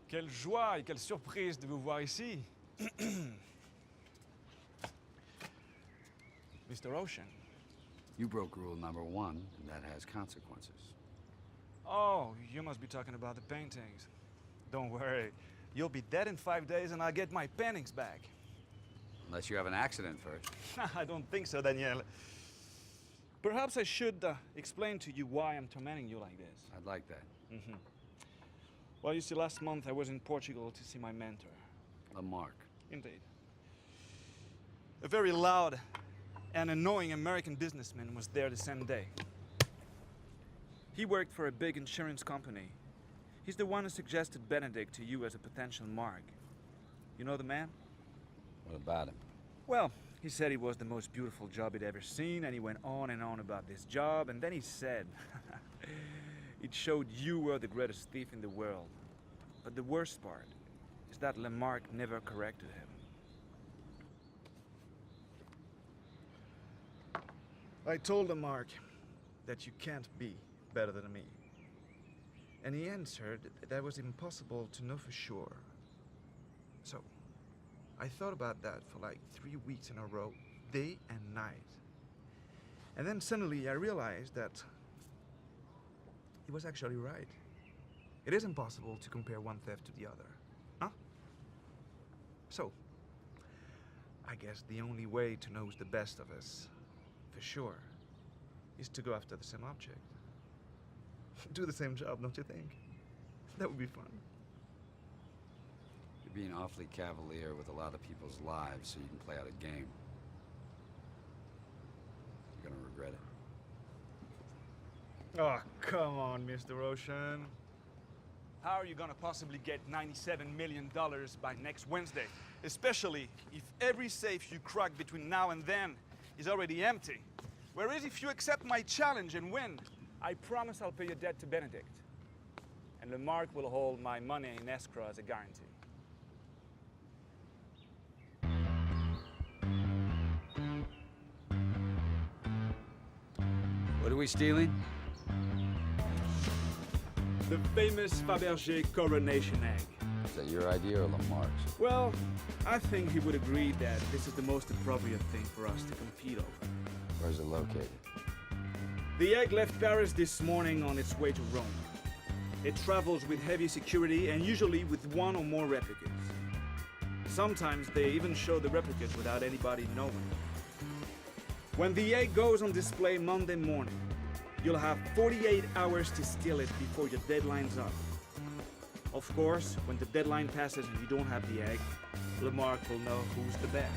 Quelle joie et quelle surprise de vous voir ici. Mr. Ocean. You broke rule number 1, and that has consequences. Oh, you must be talking about the paintings. Don't worry. You'll be dead in 5 days and I'll get my paintings back. Unless you have an accident first. I don't think so, Daniel. Perhaps I should explain to you why I'm tormenting you like this. I'd like that. Well, you see, last month I was in Portugal to see my mentor. Lamarck. Indeed. A very loud and annoying American businessman was there the same day. He worked for a big insurance company. He's the one who suggested Benedict to you as a potential mark. You know the man? What about him? Well, he said it was the most beautiful job he'd ever seen, and he went on and on about this job, and then he said it showed you were the greatest thief in the world. But the worst part is that Lamarck never corrected him. I told Lamarck that you can't be better than me. And he answered that was impossible to know for sure. So, I thought about that for like 3 weeks in a row, day and night. And then suddenly I realized that he was actually right. It is impossible to compare one theft to the other. Huh? So, I guess the only way to know who's the best of us, for sure, is to go after the same object. Do the same job, don't you think? That would be fun. You're being awfully cavalier with a lot of people's lives so you can play out a game. You're gonna regret it. Oh, come on, Mr. Ocean. How are you gonna possibly get $97 million by next Wednesday? Especially if every safe you crack between now and then is already empty. Whereas if you accept my challenge and win, I promise I'll pay your debt to Benedict. And Lamarck will hold my money in escrow as a guarantee. What are we stealing? The famous Fabergé coronation egg. Is that your idea or Lamarck's? Well, I think he would agree that this is the most appropriate thing for us to compete over. Where's it located? The egg left Paris this morning on its way to Rome. It travels with heavy security and usually with one or more replicas. Sometimes they even show the replicas without anybody knowing. When the egg goes on display Monday morning, you'll have 48 hours to steal it before your deadline's up. Of course, when the deadline passes and you don't have the egg, Lamarck will know who's the best.